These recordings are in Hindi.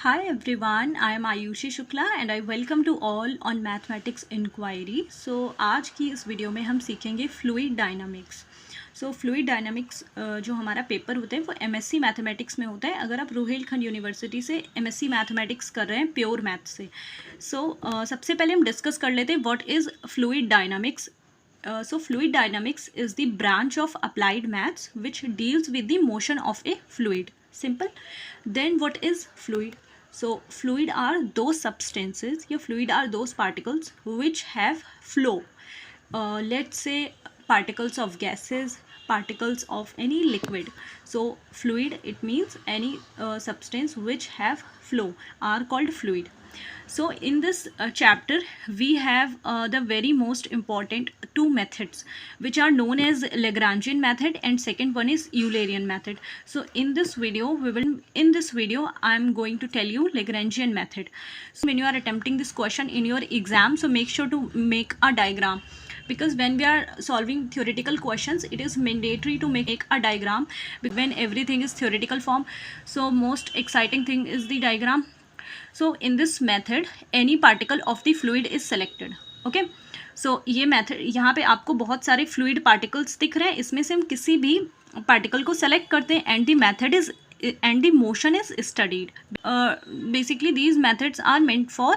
Hi everyone, I am Ayushi Shukla and I welcome to all on Mathematics Inquiry. So आज की इस वीडियो में हम सीखेंगे फ्लूइड डायनामिक्स. फ्लूइड डायनामिक्स जो हमारा पेपर होता है वो एमएससी मैथमेटिक्स में होता है. अगर आप रोहिलखंड यूनिवर्सिटी से एमएससी मैथमेटिक्स कर रहे हैं प्योर मैथ से. सबसे पहले हम डिस्कस कर लेते हैं what is fluid dynamics. Fluid dynamics is the branch of applied maths which deals with the motion of a fluid. Simple. Then what is fluid? So fluid are those substances, fluid are those particles which have flow. Let's say particles of gases, particles of any liquid. So fluid, it means any substance which have flow are called fluid. So in this chapter we have the very most important two methods which are known as Lagrangian method and second one is Eulerian method. So in this video I am going to tell you Lagrangian method. So when you are attempting this question in your exam, so make sure to make a diagram, because when we are solving theoretical questions it is mandatory to make a diagram when everything is theoretical form. So most exciting thing is the diagram. So in this method any particle of the fluid is selected. Okay, so ये मेथड, यहाँ पे आपको बहुत सारे फ्लूइड पार्टिकल्स दिख रहे हैं, इसमें से हम किसी भी पार्टिकल को सेलेक्ट करते हैं and the method is and the motion is studied. Basically these methods are meant for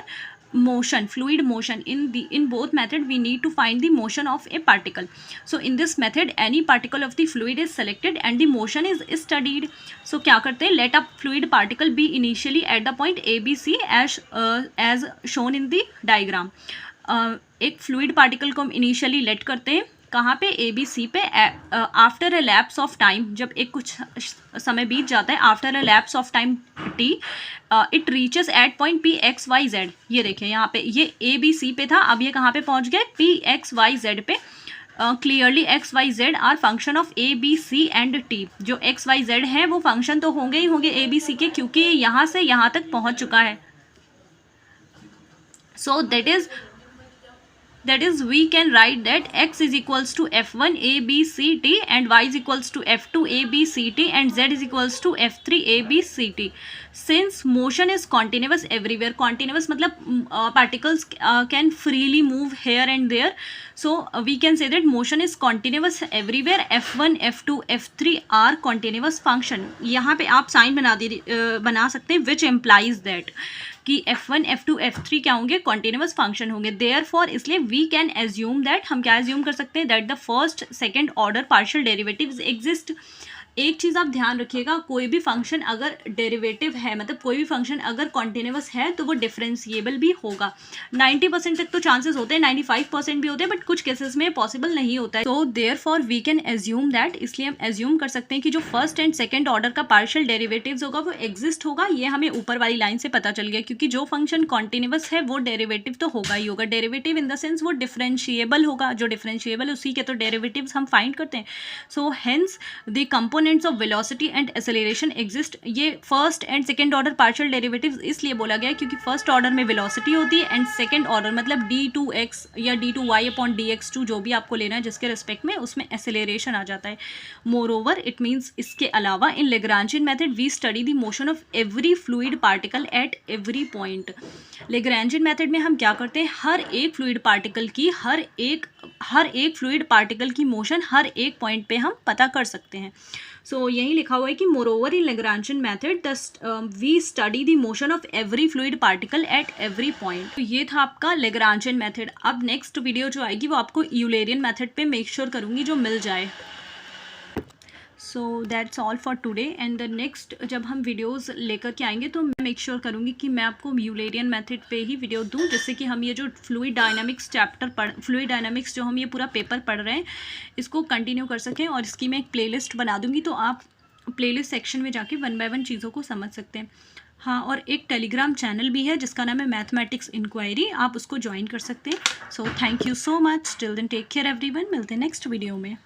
motion, fluid motion. In both method we need to find the motion of a particle. So in this method any particle of the fluid is selected and the motion is studied. So क्या करते हैं, let a fluid particle be initially at the point A B C as shown in the diagram. एक फ्लूइड पार्टिकल को हम इनिशियली लेट करते हैं कहाँ पे, ए बी सी पे. After a lapse of time, जब एक कुछ समय बीत जाता है, after a lapse of time T, it reaches at point P X Y Z. ये देखिए यहाँ पे ये ए बी सी पे था, अब ये कहाँ पे पहुँच गए, पी एक्स वाई जेड पे. Clearly X Y Z are function of A B C and T. जो एक्स वाई जेड है वो फंक्शन तो होंगे ही होंगे ए बी सी के, क्योंकि यहाँ से यहाँ तक पहुँच चुका है. So that is we can write that x is equals to f1 a b c t and y is equals to f2 a b c t and z is equals to f3 a b c t. Since motion is continuous everywhere, continuous मतलब particles can freely move here and there, so we can say that motion is continuous everywhere. f1 f2 f3 are continuous function. यहाँ पे आप साइन बना सकते हैं which implies that कि f1 f2 f3 क्या होंगे, कॉन्टिन्यूस फंक्शन होंगे. देयरफॉर इसलिए वी कैन एज्यूम दैट, हम क्या एज्यूम कर सकते हैं, that the first second order partial derivatives exist. एक चीज़ आप ध्यान रखिएगा, कोई भी फंक्शन अगर डेरिवेटिव है, मतलब कोई भी फंक्शन अगर कॉन्टिन्यूस है तो वो डिफरेंशिएबल भी होगा. 90% तक तो चांसेस होते हैं, 95% भी होते हैं, बट कुछ केसेस में पॉसिबल नहीं होता है. तो therefore we can assume that, इसलिए हम एज्यूम कर सकते हैं कि जो फर्स्ट एंड सेकेंड ऑर्डर का पार्शियल डेरिवेटिव्स होगा वो एग्जिस्ट होगा. ये हमें ऊपर वाली लाइन से पता चल गया, क्योंकि जो फंक्शन कॉन्टिन्यूस है वो डेरिवेटिव तो होगा ही होगा. डेरिवेटिव इन द सेंस वो डिफरेंशिएबल होगा, जो डिफरेंशिएबल उसी के तो डेरिवेटिव्स हम फाइंड करते हैं. So hence the components of velocity and acceleration exist. ये first and second order partial derivatives इसलिए बोला गया क्योंकि फर्स्ट ऑर्डर में वेलोसिटी होती है एंड सेकेंड ऑर्डर मतलब d2x या d2y अपॉन dx2 जो भी आपको लेना है जिसके रिस्पेक्ट में, उसमें एक्सेलरेशन आ जाता है. मोर ओवर इट मीन्स, इसके अलावा in Lagrangian method we study the motion of every fluid particle at every point. Lagrangian method में हम क्या करते हैं, हर एक फ्लूइड पार्टिकल की हर एक फ्लूइड पार्टिकल की मोशन हर एक पॉइंट पे हम पता कर सकते हैं. सो यही लिखा हुआ है कि moreover in Lagrangian method we study the motion of every fluid particle at every point. तो ये था आपका लेग्रांजियन मेथड. अब नेक्स्ट वीडियो जो आएगी वो आपको यूलेरियन मेथड पे मेक श्योर करूँगी जो मिल जाए. So that's all for today and the next जब हम वीडियोस लेकर के आएंगे तो मैं मेक श्योर करूँगी कि मैं आपको यूलेरियन मेथड पे ही वीडियो दूँ, जिससे कि हम ये जो फ्लूइड डायनामिक्स फ्लूइड डायनामिक्स जो हम ये पूरा पेपर पढ़ रहे हैं इसको कंटिन्यू कर सकें. और इसकी मैं एक प्लेलिस्ट बना दूँगी, तो आप प्लेलिस्ट सेक्शन में जाके 1 बाय 1 चीज़ों को समझ सकते हैं. हाँ, और एक टेलीग्राम चैनल भी है जिसका नाम है मैथमेटिक्स इंक्वायरी, आप उसको ज्वाइन कर सकते हैं. So thank you so much. Till then take care everyone. मिलते हैं नेक्स्ट वीडियो में.